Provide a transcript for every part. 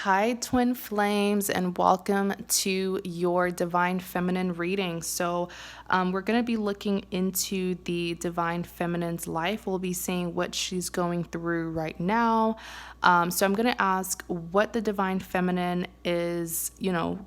Hi, twin flames, and welcome to your divine feminine reading. We're going to be looking into the divine feminine's life. We'll be seeing what she's going through right now. I'm going to ask what the divine feminine is,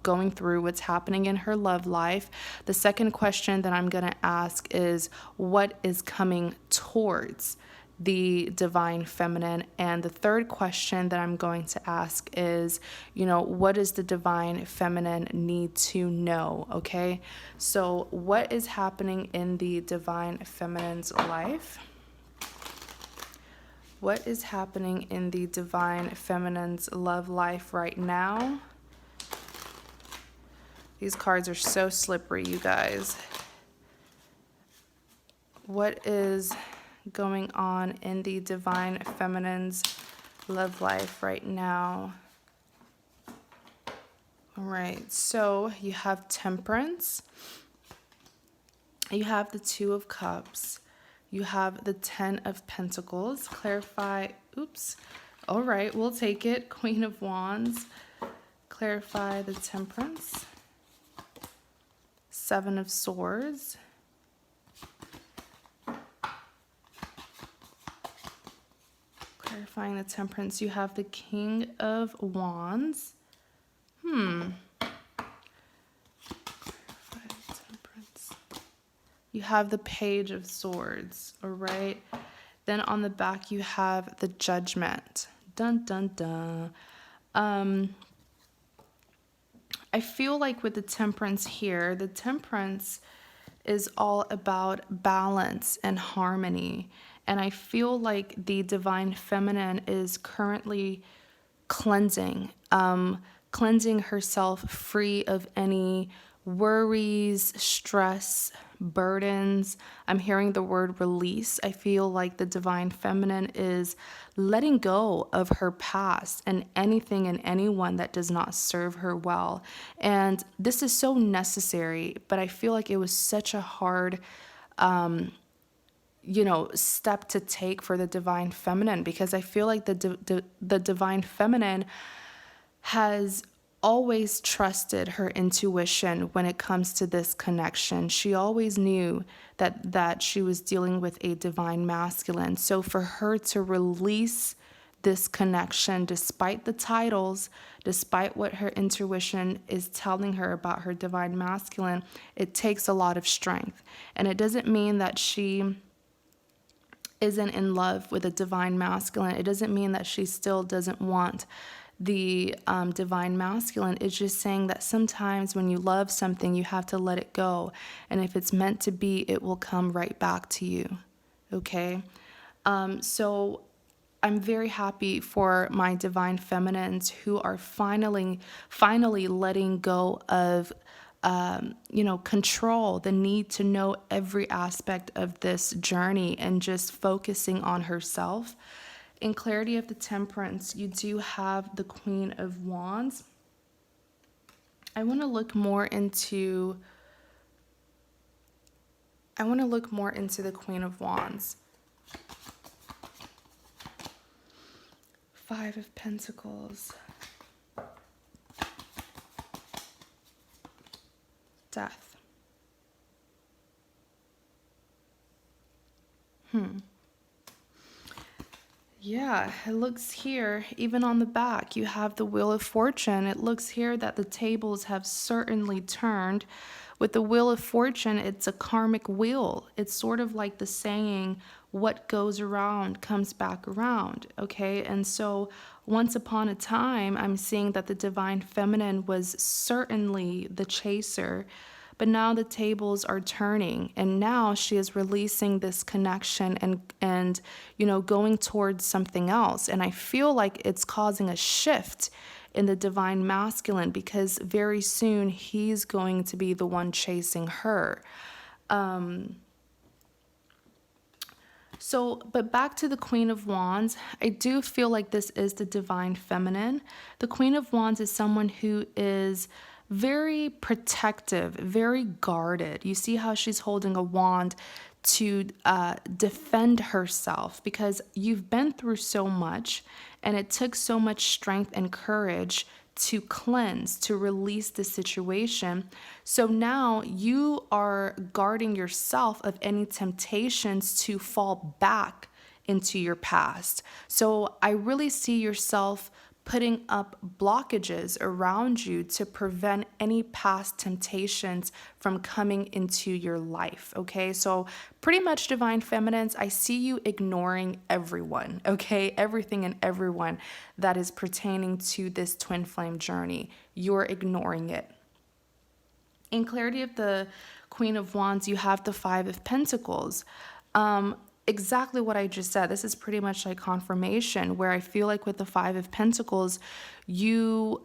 going through, what's happening in her love life. The second question that I'm going to ask is what is coming towards the divine feminine. And the third question that I'm going to ask is, what does the divine feminine need to know? Okay. So what is happening in the divine feminine's life? What is happening in the divine feminine's love life right now? These cards are so slippery, you guys. What is going on in the divine feminine's love life right now? All right, so you have Temperance, you have the Two of Cups, you have the Ten of Pentacles. Clarify, all right, we'll take it. Queen of Wands, clarify the Temperance, Seven of Swords, clarifying the Temperance. You have the King of Wands. Clarify the Temperance. You have the Page of Swords, all right? Then on the back, you have the Judgment. Dun, dun, dun. I feel like with the Temperance here, the Temperance is all about balance and harmony. And I feel like the divine feminine is currently cleansing herself free of any worries, stress, burdens. I'm hearing the word release. I feel like the divine feminine is letting go of her past and anything and anyone that does not serve her well. And this is so necessary, but I feel like it was such a hard step to take for the divine feminine, because I feel like the divine feminine has always trusted her intuition when it comes to this connection. She always knew that she was dealing with a divine masculine. So for her to release this connection, despite the titles, despite what her intuition is telling her about her divine masculine, it takes a lot of strength. And it doesn't mean that she isn't in love with a divine masculine. It doesn't mean that she still doesn't want the divine masculine. It's just saying that sometimes when you love something, you have to let it go. And if it's meant to be, it will come right back to you. Okay? So I'm very happy for my divine feminines who are finally letting go of control, the need to know every aspect of this journey, and just focusing on herself. In clarity of the Temperance, you do have the Queen of Wands. I want to look more into the Queen of Wands. Five of Pentacles. Death. Yeah, it looks here, even on the back, you have the Wheel of Fortune. It looks here that the tables have certainly turned. With the Wheel of Fortune, it's a karmic wheel. It's sort of like the saying, what goes around comes back around, okay? And so once upon a time, I'm seeing that the divine feminine was certainly the chaser, but now the tables are turning, and now she is releasing this connection and going towards something else. And I feel like it's causing a shift in the divine masculine, because very soon he's going to be the one chasing her. But back to the Queen of Wands, I do feel like this is the divine feminine. The Queen of Wands is someone who is very protective, very guarded. You see how she's holding a wand to defend herself, because you've been through so much and it took so much strength and courage to cleanse, to release the situation. So now you are guarding yourself of any temptations to fall back into your past. So I really see yourself putting up blockages around you to prevent any past temptations from coming into your life, okay? So pretty much, Divine Feminines, I see you ignoring everyone, okay? Everything and everyone that is pertaining to this twin flame journey. You're ignoring it. In clarity of the Queen of Wands, you have the Five of Pentacles. Exactly what I just said. This is pretty much like confirmation, where I feel like with the Five of Pentacles, you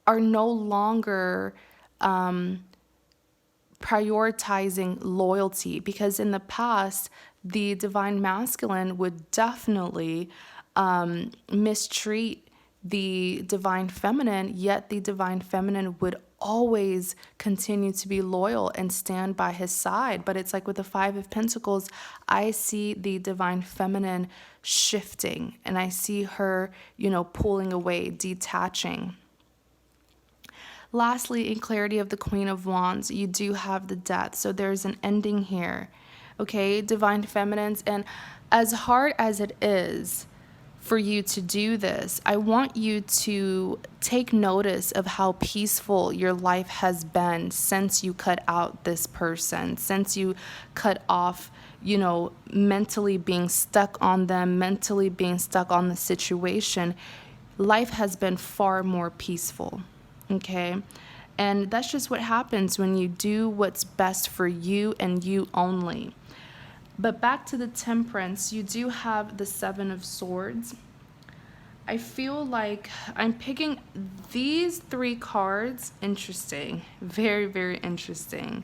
are no longer prioritizing loyalty, because in the past, the Divine Masculine would definitely mistreat the Divine Feminine, yet the Divine Feminine would always continue to be loyal and stand by his side. But it's like with the Five of Pentacles, I see the Divine Feminine shifting, and I see her, pulling away, detaching. Lastly, in clarity of the Queen of Wands, you do have the Death. So there's an ending here, okay, Divine Feminines. And as hard as it is for you to do this, I want you to take notice of how peaceful your life has been since you cut out this person, since you cut off, mentally being stuck on them, mentally being stuck on the situation. Life has been far more peaceful, okay? And that's just what happens when you do what's best for you and you only. But back to the Temperance, you do have the Seven of Swords. I feel like I'm picking these three cards. Interesting. Very, very interesting.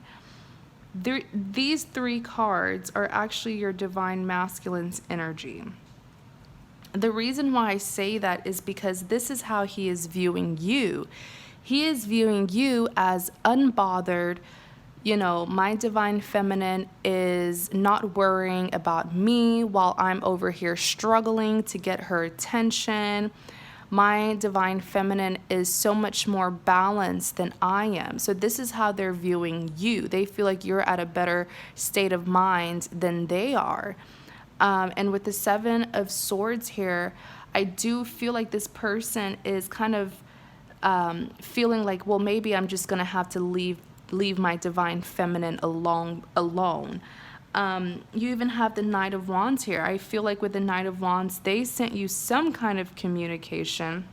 These three cards are actually your Divine Masculine's energy. The reason why I say that is because this is how he is viewing you. He is viewing you as unbothered. My Divine Feminine is not worrying about me while I'm over here struggling to get her attention. My Divine Feminine is so much more balanced than I am. So this is how they're viewing you. They feel like you're at a better state of mind than they are. And with the Seven of Swords here, I do feel like this person is kind of feeling like, well, maybe I'm just going to have to leave my Divine Feminine alone. You even have the Knight of Wands here. I feel like with the Knight of Wands, they sent you some kind of communication.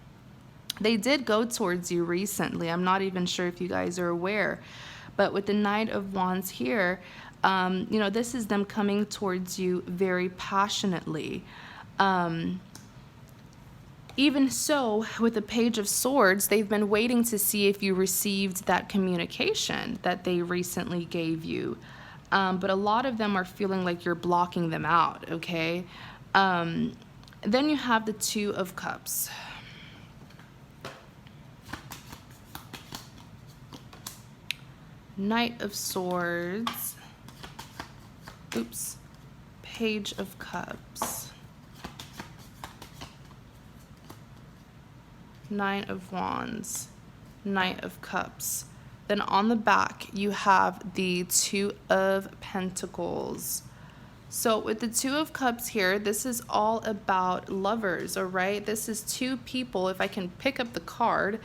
They did go towards you recently. I'm not even sure if you guys are aware. But with the Knight of Wands here, this is them coming towards you very passionately. Even so, with the Page of Swords, they've been waiting to see if you received that communication that they recently gave you. But a lot of them are feeling like you're blocking them out, okay? Then you have the Two of Cups. Knight of Swords. Oops. Page of Cups. Nine of Wands, Knight of Cups. Then on the back, you have the Two of Pentacles. So with the Two of Cups here, this is all about lovers, all right? This is two people. If I can pick up the card,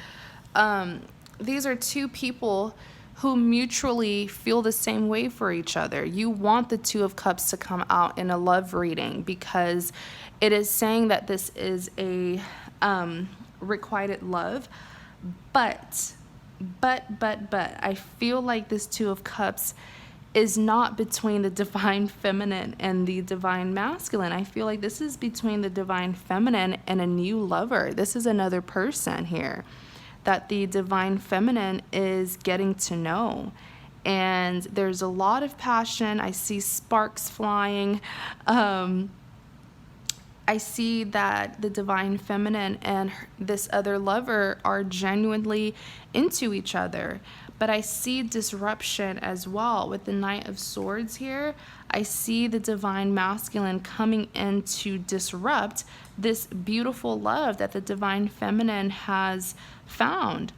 these are two people who mutually feel the same way for each other. You want the Two of Cups to come out in a love reading, because it is saying that this is a requited love, but I feel like this Two of Cups is not between the Divine Feminine and the Divine Masculine. I feel like this is between the Divine Feminine and a new lover. This is another person here that the Divine Feminine is getting to know. And there's a lot of passion. I see sparks flying. I see that the Divine Feminine and this other lover are genuinely into each other. But I see disruption as well with the Knight of Swords here. I see the divine masculine coming in to disrupt this beautiful love that the divine feminine has found.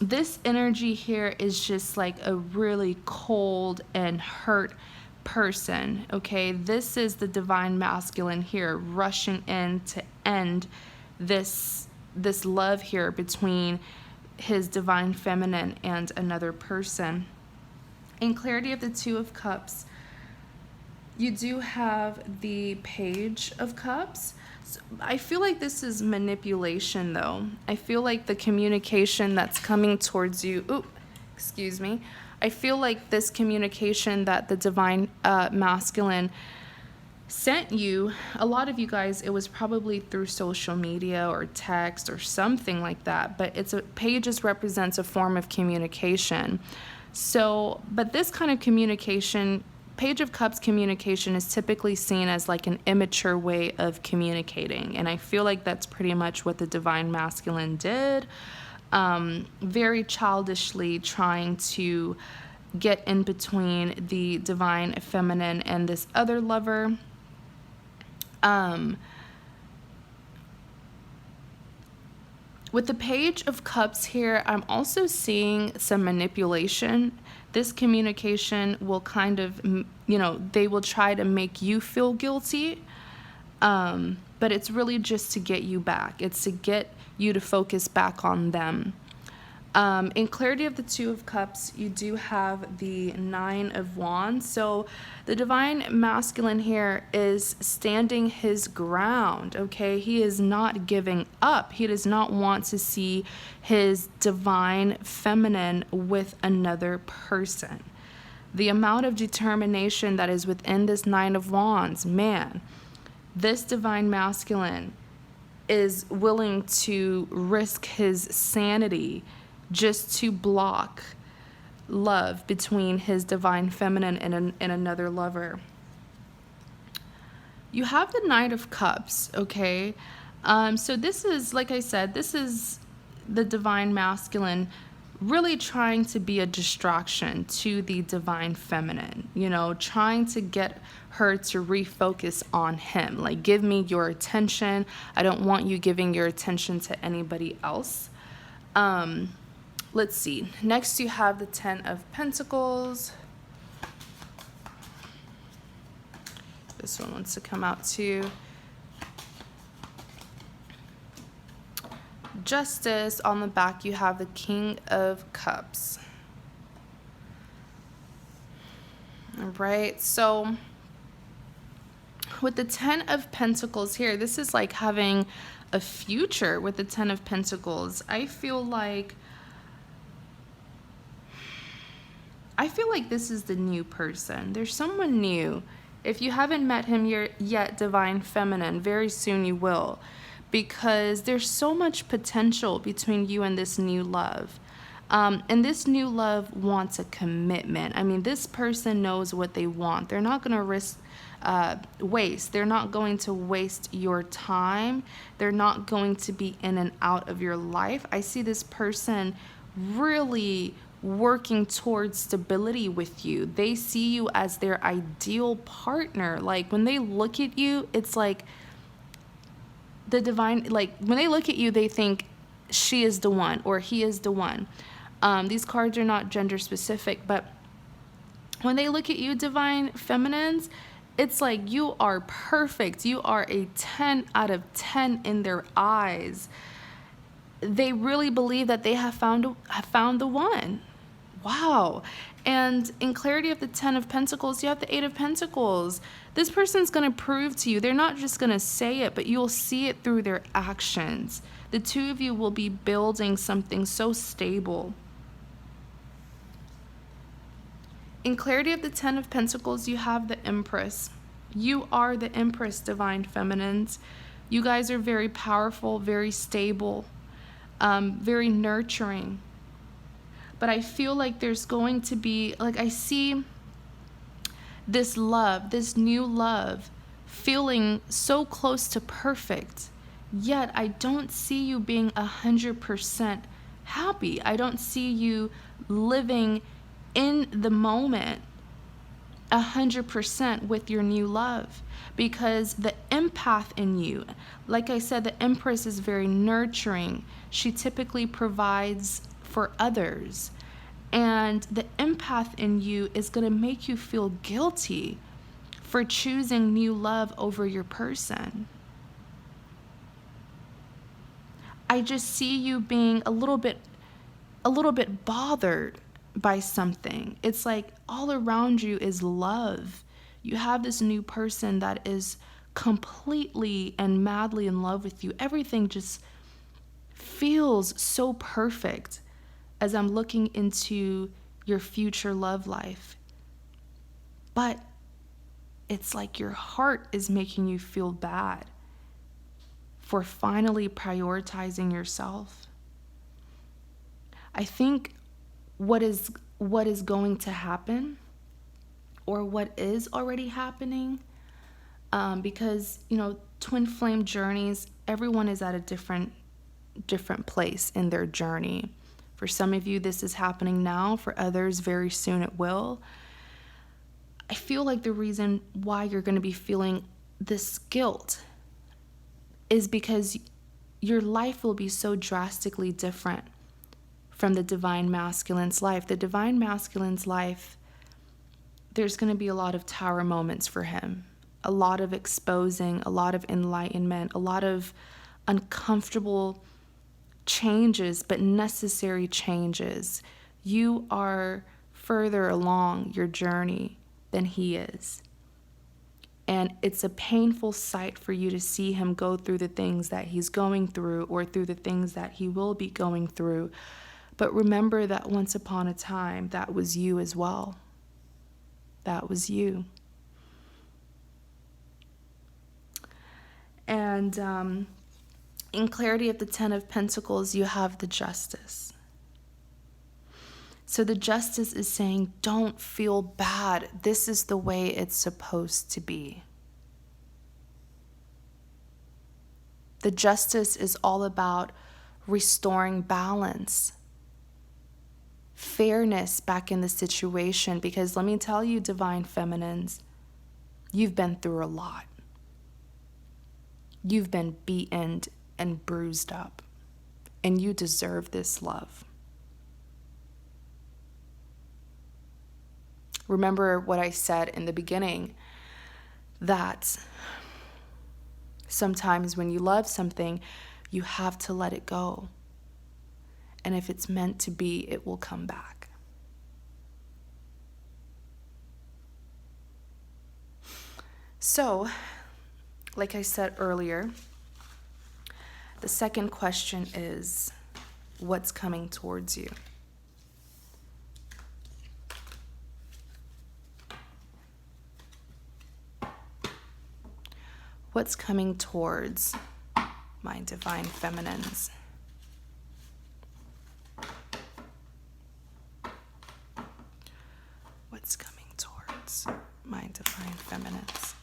This energy here is just like a really cold and hurt person, okay? This is the divine masculine here rushing in to end this love here between his divine feminine and another person. In clarity of the Two of Cups, you do have the Page of Cups. So I feel like this is manipulation, though. I feel like the communication that's coming towards you, excuse me. I feel like this communication that the divine masculine sent you, a lot of you guys, it was probably through social media or text or something like that, but pages represents a form of communication. So, but this kind of communication, Page of Cups communication, is typically seen as like an immature way of communicating. And I feel like that's pretty much what the divine masculine did. Very childishly trying to get in between the divine feminine and this other lover. With the Page of Cups here, I'm also seeing some manipulation. This communication will kind of, they will try to make you feel guilty, but it's really just to get you back. It's to get you to focus back on them. In clarity of the Two of Cups, you do have the Nine of Wands. So the divine masculine here is standing his ground, okay? He is not giving up. He does not want to see his divine feminine with another person. The amount of determination that is within this Nine of Wands, man, this divine masculine is willing to risk his sanity just to block love between his divine feminine and another lover. You have the Knight of Cups, okay? So this is, like I said, this is the divine masculine really trying to be a distraction to the divine feminine, trying to get her to refocus on him. Like, give me your attention. I don't want you giving your attention to anybody else. Let's see. Next, you have the Ten of Pentacles. This one wants to come out too. Justice. On the back, you have the King of Cups. All right. So with the Ten of Pentacles here, this is like having a future with the Ten of Pentacles. I feel like this is the new person. There's someone new. If you haven't met him yet, divine feminine, very soon you will, because there's so much potential between you and this new love. And this new love wants a commitment. I mean, this person knows what they want. They're not going to waste. They're not going to waste your time. They're not going to be in and out of your life. I see this person really working towards stability with you. They see you as their ideal partner. Like, when they look at you, it's like the divine, like when they look at you, they think she is the one or he is the one. These cards are not gender specific, but when they look at you, divine feminines, it's like you are perfect. You are a 10 out of 10 in their eyes. They really believe that they have found the one. Wow. And in clarity of the Ten of Pentacles, you have the Eight of Pentacles. This person's going to prove to you. They're not just going to say it, but you'll see it through their actions. The two of you will be building something so stable. In clarity of the Ten of Pentacles, you have the Empress. You are the Empress, divine feminines. You guys are very powerful, very stable, very nurturing. But I feel like there's going to be, like, I see this love, this new love, feeling so close to perfect. Yet I don't see you being 100% happy. I don't see you living in the moment 100% with your new love, because the empath in you, like I said, the Empress is very nurturing. She typically provides for others. And the empath in you is going to make you feel guilty for choosing new love over your person. I just see you being a little bit bothered by something. It's like all around you is love. You have this new person that is completely and madly in love with you. Everything just feels so perfect as I'm looking into your future love life. But it's like your heart is making you feel bad for finally prioritizing yourself. I think what is going to happen, or what is already happening, because twin flame journeys, everyone is at a different place in their journey. For some of you, this is happening now. For others, very soon it will. I feel like the reason why you're going to be feeling this guilt is because your life will be so drastically different from the divine masculine's life. The divine masculine's life, there's going to be a lot of tower moments for him, a lot of exposing, a lot of enlightenment, a lot of uncomfortable changes, but necessary changes. You are further along your journey than he is. And it's a painful sight for you to see him go through the things that he's going through, or through the things that he will be going through. But remember that once upon a time, that was you as well. That was you. And in clarity of the Ten of Pentacles, you have the Justice. So the Justice is saying, don't feel bad. This is the way it's supposed to be. The Justice is all about restoring balance, fairness back in the situation. Because let me tell you, divine feminines, you've been through a lot. You've been beaten and bruised up, and you deserve this love. Remember what I said in the beginning, that sometimes when you love something, you have to let it go. And if it's meant to be, it will come back. So, like I said earlier, the second question is, what's coming towards you? What's coming towards my divine feminines? What's coming towards my divine feminines?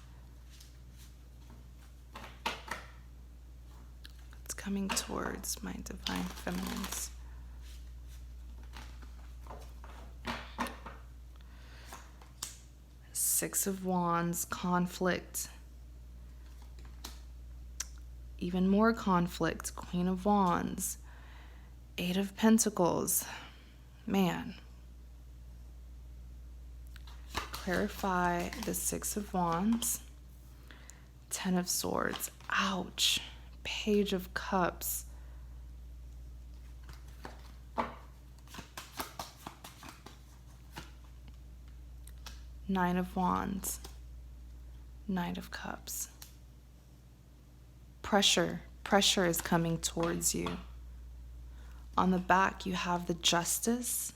What's coming towards my divine feminines? Six of Wands, conflict. Even more conflict, Queen of Wands, Eight of Pentacles. Man. Clarify the Six of Wands, Ten of Swords. Ouch. Page of Cups. Nine of Wands, Knight of Cups. Pressure is coming towards you. On the back, you have the Justice,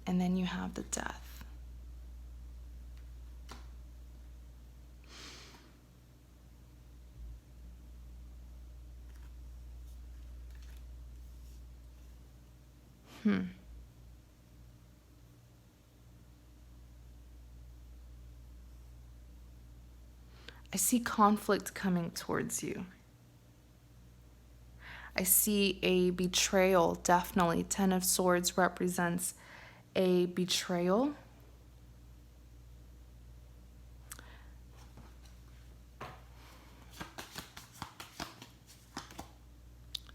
and then you have the Death. I see conflict coming towards you. I see a betrayal, definitely. Ten of Swords represents a betrayal.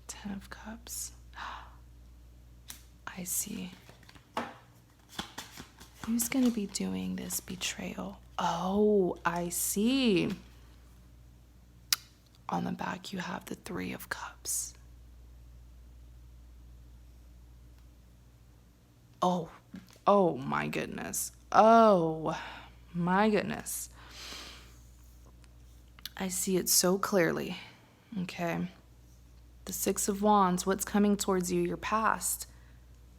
Ten of Cups. I see. Who's going to be doing this betrayal? Oh, I see. On the back, you have the Three of Cups. Oh my goodness. Oh my goodness. I see it so clearly. Okay. The Six of Wands, what's coming towards you? Your past.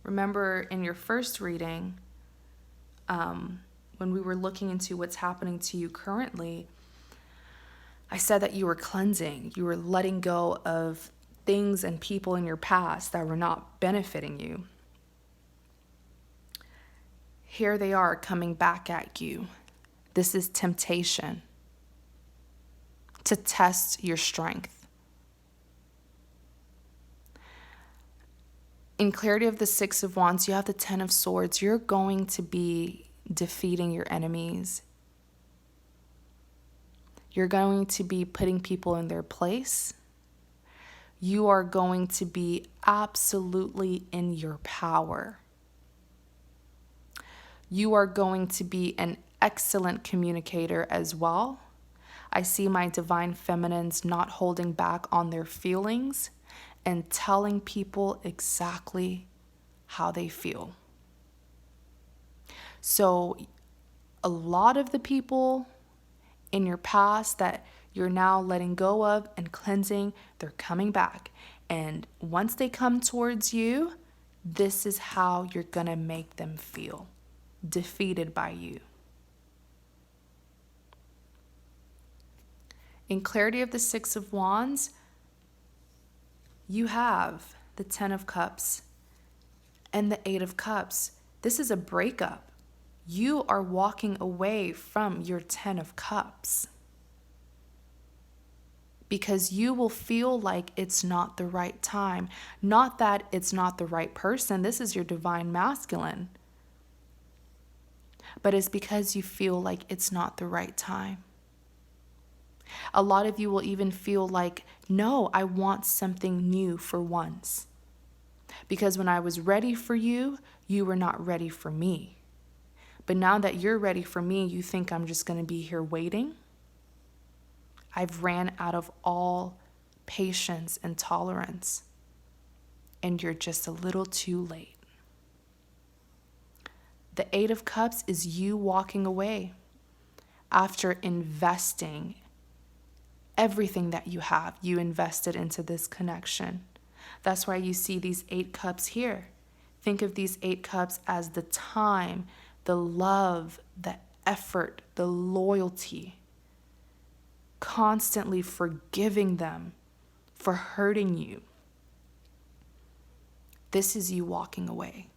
Remember in your first reading, when we were looking into what's happening to you currently, I said that you were cleansing. You were letting go of things and people in your past that were not benefiting you. Here they are coming back at you. This is temptation to test your strength. In clarity of the Six of Wands, you have the Ten of Swords. You're going to be defeating your enemies. You're going to be putting people in their place. You are going to be absolutely in your power. You are going to be an excellent communicator as well. I see my divine feminines not holding back on their feelings and telling people exactly how they feel. So a lot of the people in your past that you're now letting go of and cleansing, they're coming back. And once they come towards you, this is how you're going to make them feel. Defeated by you. In clarity of the Six of Wands, you have the Ten of Cups and the Eight of Cups. This is a breakup. You are walking away from your Ten of Cups because you will feel like it's not the right time. Not that it's not the right person. This is your divine masculine. But it's because you feel like it's not the right time. A lot of you will even feel like, no, I want something new for once. Because when I was ready for you, you were not ready for me. But now that you're ready for me, you think I'm just going to be here waiting? I've ran out of all patience and tolerance, and you're just a little too late. The Eight of Cups is you walking away after investing everything that you have. You invested into this connection. That's why you see these 8 cups here. Think of these 8 cups as the time, the love, the effort, the loyalty. Constantly forgiving them for hurting you. This is you walking away.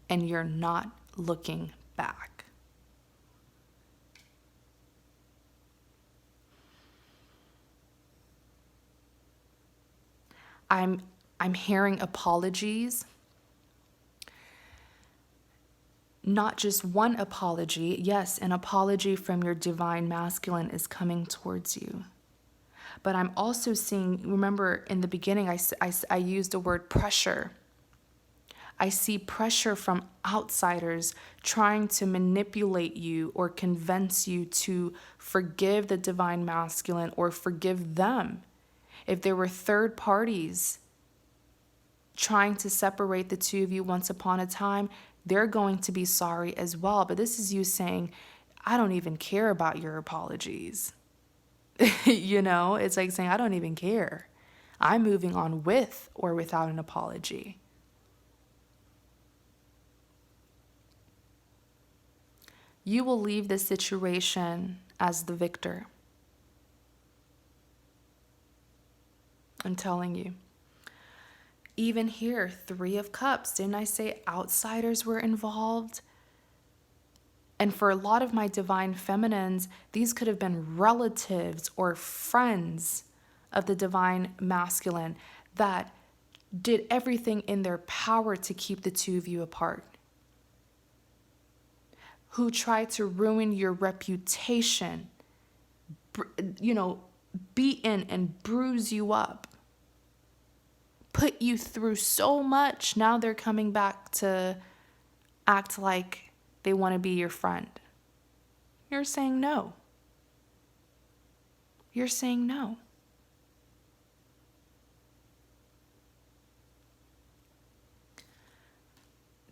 And you're not looking back. I'm hearing apologies. Not just one apology. Yes, an apology from your divine masculine is coming towards you. But I'm also seeing, remember in the beginning, I used the word pressure. I see pressure from outsiders trying to manipulate you or convince you to forgive the divine masculine or forgive them. If there were third parties trying to separate the two of you once upon a time, they're going to be sorry as well. But this is you saying, I don't even care about your apologies. You know, it's like saying, I don't even care. I'm moving on with or without an apology. You will leave this situation as the victor. I'm telling you. Even here, 3 of Cups. Didn't I say outsiders were involved? And for a lot of my divine feminines, these could have been relatives or friends of the divine masculine that did everything in their power to keep the two of you apart, who tried to ruin your reputation, beaten and bruise you up, put you through so much. Now they're coming back to act like they want to be your friend. You're saying no. You're saying no.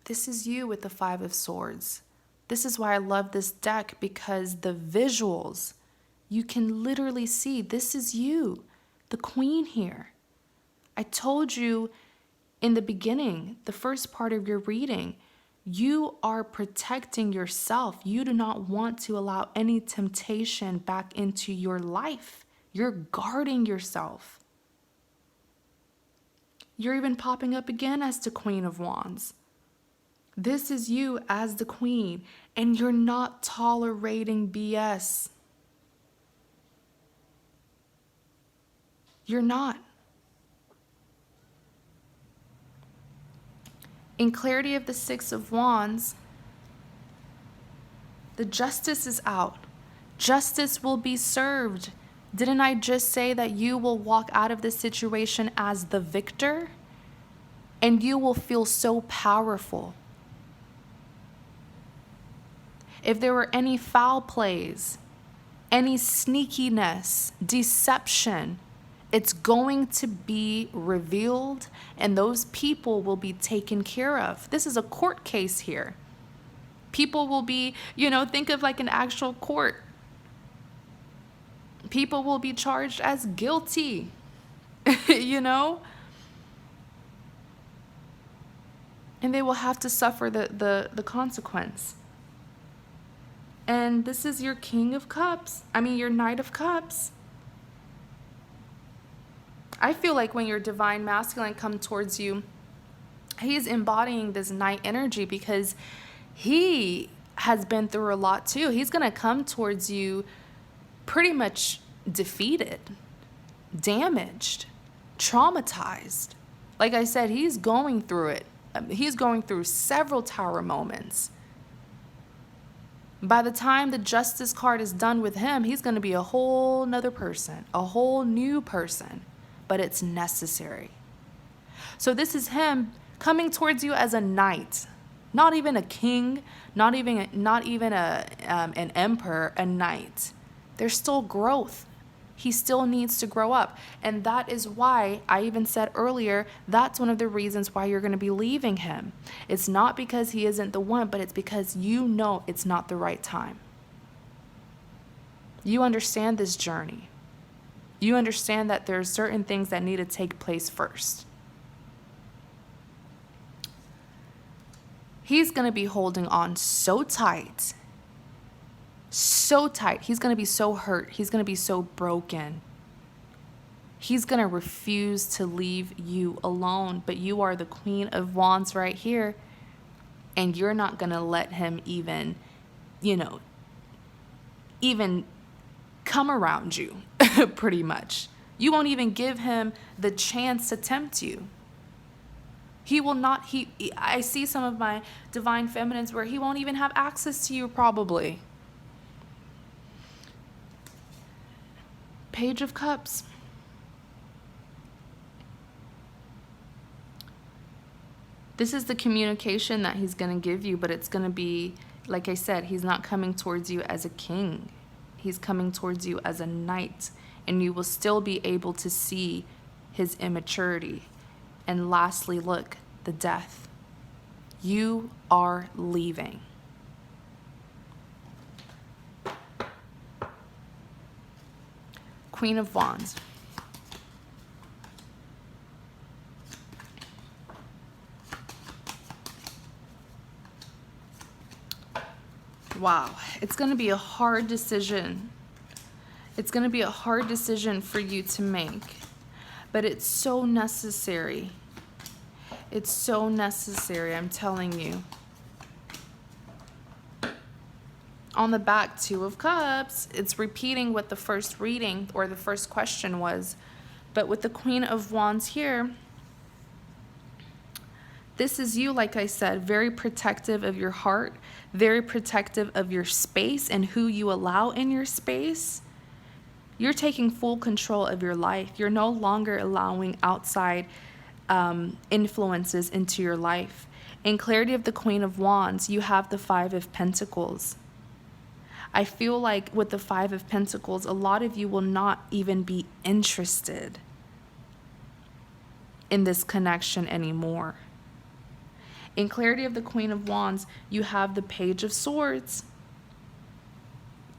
This is you with the Five of Swords. This is why I love this deck, because the visuals, you can literally see this is you, the queen here. I told you in the beginning, the first part of your reading, you are protecting yourself. You do not want to allow any temptation back into your life. You're guarding yourself. You're even popping up again as the Queen of Wands. This is you as the queen, and you're not tolerating BS. You're not. In clarity of the Six of Wands, the justice is out. Justice will be served. Didn't I just say that you will walk out of this situation as the victor? And you will feel so powerful. If there were any foul plays, any sneakiness, deception, it's going to be revealed, and those people will be taken care of. This is a court case here. People will be, think of like an actual court. People will be charged as guilty, And they will have to suffer the consequence. And this is your King of Cups. Your Knight of Cups. I feel like when your divine masculine comes towards you, he's embodying this Knight energy because he has been through a lot too. He's going to come towards you pretty much defeated, damaged, traumatized. Like I said, he's going through it. He's going through several Tower moments. By the time the Justice card is done with him, he's going to be a whole nother person, a whole new person, but it's necessary. So this is him coming towards you as a knight, not even a king, not even an emperor, a knight. There's still growth. He still needs to grow up. And that is why I even said earlier, that's one of the reasons why you're going to be leaving him. It's not because he isn't the one, but it's because you know it's not the right time. You understand this journey. You understand that there are certain things that need to take place first. He's going to be holding on so tight. So tight. He's going to be so hurt. He's going to be so broken. He's going to refuse to leave you alone. But you are the Queen of Wands right here. And you're not going to let him even come around you, pretty much. You won't even give him the chance to tempt you. He will not. I see some of my divine feminines where he won't even have access to you, probably. Page of Cups. This is the communication that he's going to give you, but it's going to be, like I said, he's not coming towards you as a king. He's coming towards you as a knight, and you will still be able to see his immaturity. And lastly, look, the death. You are leaving. Queen of Wands. Wow, it's going to be a hard decision. It's going to be a hard decision for you to make, but it's so necessary. It's so necessary, I'm telling you. On the back, Two of Cups, it's repeating what the first reading or the first question was. But with the Queen of Wands here, this is you, like I said, very protective of your heart, very protective of your space and who you allow in your space. You're taking full control of your life. You're no longer allowing outside influences into your life. In clarity of the Queen of Wands, you have the Five of Pentacles. I feel like with the Five of Pentacles, a lot of you will not even be interested in this connection anymore. In clarity of the Queen of Wands, you have the Page of Swords.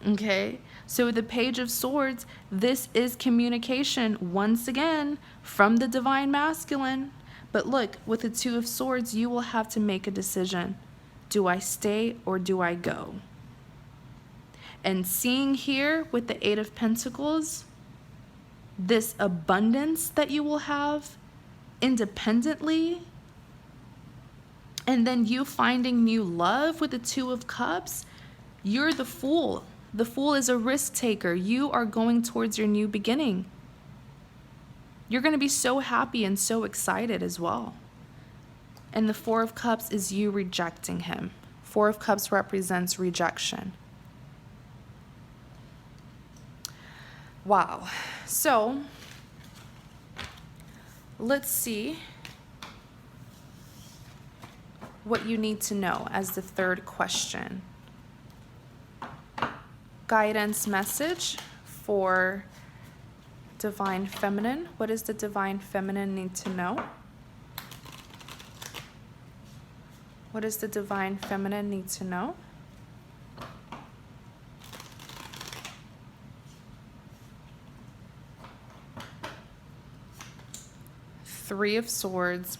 Okay, so the Page of Swords, this is communication once again from the Divine Masculine. But look, with the Two of Swords, you will have to make a decision. Do I stay or do I go? And seeing here with the Eight of Pentacles, this abundance that you will have independently, and then you finding new love with the Two of Cups, you're the Fool. The Fool is a risk taker. You are going towards your new beginning. You're going to be so happy and so excited as well. And the Four of Cups is you rejecting him. Four of Cups represents rejection. Wow. So let's see what you need to know as the third question. Guidance message for Divine Feminine. What does the Divine Feminine need to know? What does the Divine Feminine need to know? Three of Swords,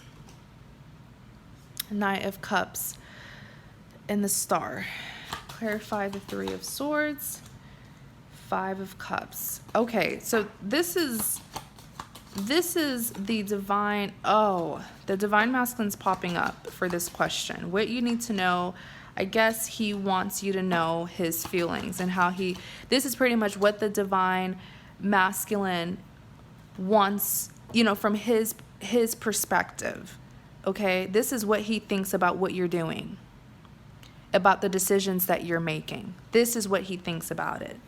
Knight of Cups, and the Star. Clarify the Three of Swords, Five of Cups. Okay, so this is the divine, the Divine Masculine's popping up for this question. What you need to know, I guess he wants you to know his feelings and how this is pretty much what the Divine Masculine wants, from his perspective. Okay, this is what he thinks about what you're doing, about the decisions that you're making. This is what he thinks about it.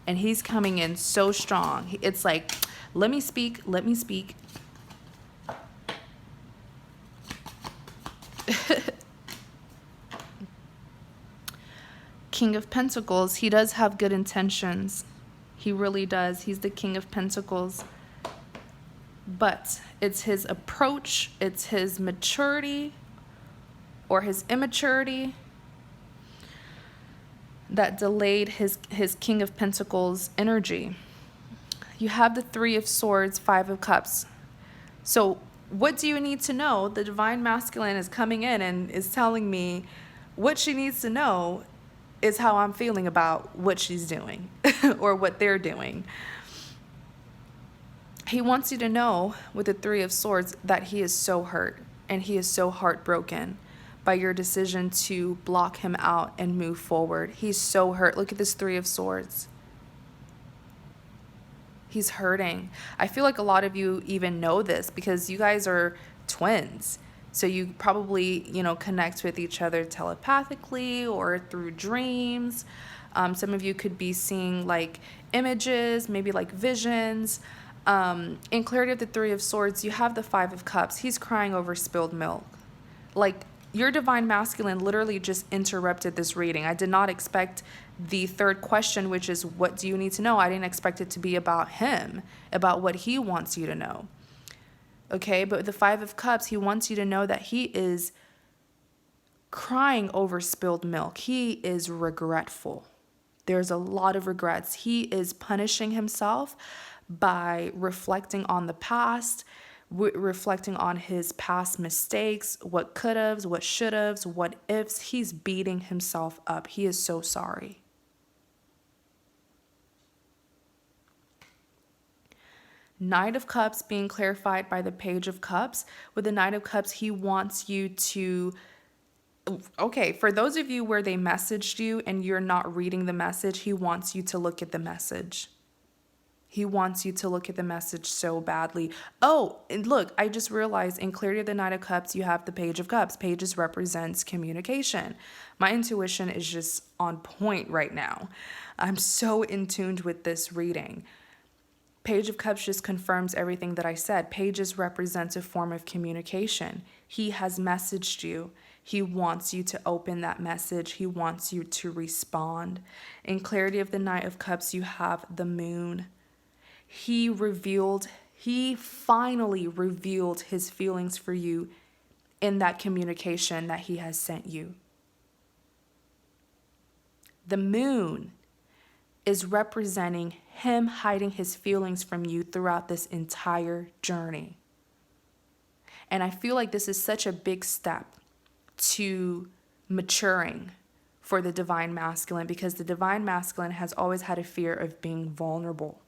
And he's coming in so strong. It's like, let me speak, let me speak. King of Pentacles, he does have good intentions. He really does. He's the King of Pentacles. But it's his approach, it's his maturity or his immaturity that delayed his King of Pentacles energy. You have the Three of Swords, Five of Cups. So what do you need to know? The Divine Masculine is coming in and is telling me what she needs to know is how I'm feeling about what she's doing or what they're doing. He wants you to know with the Three of Swords that he is so hurt and he is so heartbroken by your decision to block him out and move forward. He's so hurt. Look at this Three of Swords. He's hurting. I feel like a lot of you even know this because you guys are twins. So you probably, connect with each other telepathically or through dreams. Some of you could be seeing like images, maybe like visions. In clarity of the Three of Swords, you have the Five of Cups. He's crying over spilled milk. Like, your Divine Masculine literally just interrupted this reading. I did not expect the third question, which is, what do you need to know? I didn't expect it to be about him, about what he wants you to know. Okay, but with the Five of Cups, he wants you to know that he is crying over spilled milk. He is regretful. There's a lot of regrets. He is punishing himself by reflecting on the past, reflecting on his past mistakes, what could haves, what should haves, what ifs. He's beating himself up. He is so sorry. Knight of Cups being clarified by the Page of Cups. With the Knight of Cups, he wants you to, okay, for those of you where they messaged you and you're not reading the message, he wants you to look at the message. He wants you to look at the message so badly. Oh, and look, I just realized in clarity of the Knight of Cups, you have the Page of Cups. Pages represents communication. My intuition is just on point right now. I'm so in tune with this reading. Page of Cups just confirms everything that I said. Pages represents a form of communication. He has messaged you. He wants you to open that message. He wants you to respond. In clarity of the Knight of Cups, you have the Moon. He finally revealed his feelings for you in that communication that he has sent you. The Moon is representing him hiding his feelings from you throughout this entire journey. And I feel like this is such a big step to maturing for the Divine Masculine, because the Divine Masculine has always had a fear of being vulnerable.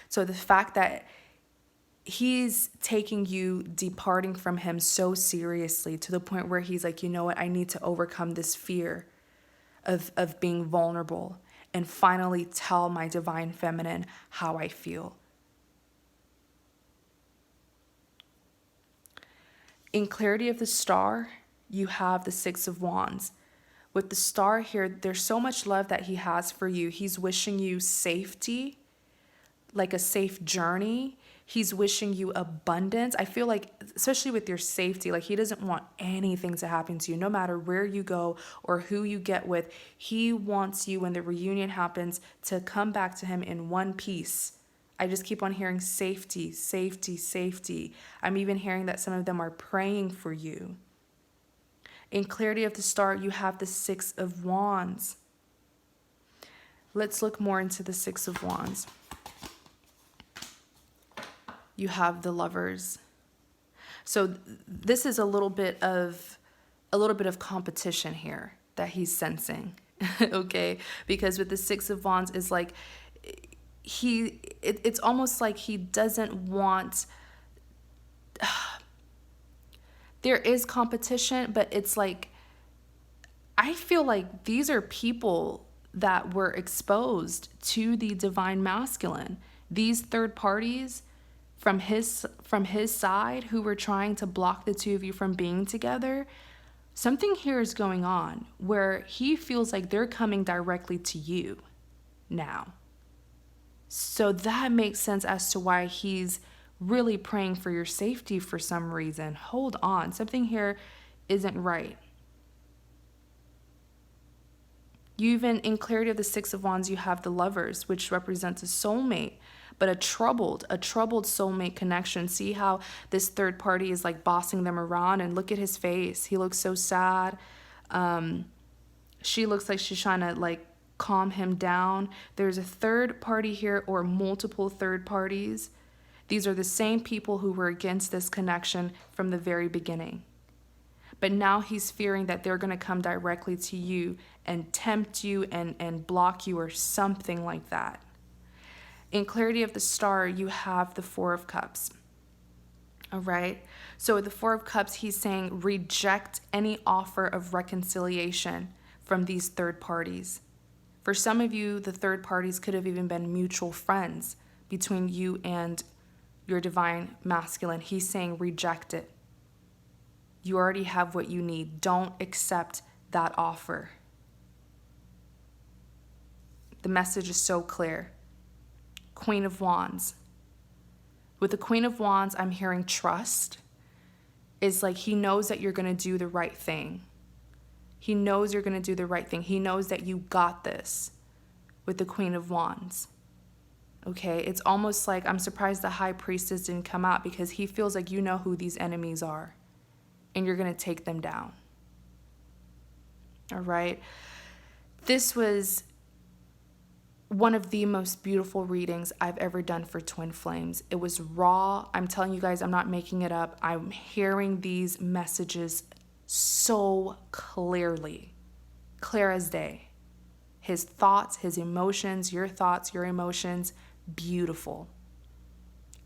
So the fact that he's taking you, departing from him so seriously to the point where he's like, you know what, I need to overcome this fear of being vulnerable and finally tell my Divine Feminine how I feel. In clarity of the Star, you have the Six of Wands. With the Star here, there's so much love that he has for you. He's wishing you safety, like a safe journey. He's wishing you abundance. I feel like, especially with your safety, like he doesn't want anything to happen to you, no matter where you go or who you get with. He wants you, when the reunion happens, to come back to him in one piece. I just keep on hearing safety, safety, safety. I'm even hearing that some of them are praying for you. In clarity of the Star, you have the Six of Wands. Let's look more into the Six of Wands. You have the Lovers. So this is a little bit of competition here that he's sensing. Okay? Because with the Six of Wands is like it's almost like he doesn't want there is competition, but it's like I feel like these are people that were exposed to the Divine Masculine. These third parties from his side who were trying to block the two of you from being together, something here is going on where he feels like they're coming directly to you now. So that makes sense as to why he's really praying for your safety for some reason. Hold on, something here isn't right. You even, in clarity of the Six of Wands, you have the Lovers, which represents a soulmate, but a troubled soulmate connection. See how this third party is like bossing them around, and look at his face. He looks so sad. She looks like she's trying to like calm him down. There's a third party here, or multiple third parties. These are the same people who were against this connection from the very beginning. But now he's fearing that they're going to come directly to you and tempt you and block you or something like that. In clarity of the Star, you have the Four of Cups. All right. So with the Four of Cups, he's saying reject any offer of reconciliation from these third parties. For some of you, the third parties could have even been mutual friends between you and your Divine Masculine. He's saying reject it. You already have what you need. Don't accept that offer. The message is so clear. Queen of Wands. With the Queen of Wands, I'm hearing trust. It's like he knows that you're going to do the right thing. He knows you're going to do the right thing. He knows that you got this with the Queen of Wands. Okay, it's almost like I'm surprised the High Priestess didn't come out, because he feels like you know who these enemies are and you're going to take them down. All right. This was one of the most beautiful readings I've ever done for Twin Flames. It was raw. I'm telling you guys, I'm not making it up. I'm hearing these messages so clearly, clear as day. His thoughts, his emotions, your thoughts, your emotions, beautiful.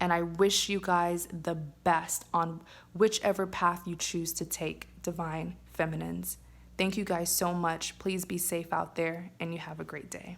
And I wish you guys the best on whichever path you choose to take, Divine Feminines. Thank you guys so much. Please be safe out there, and you have a great day.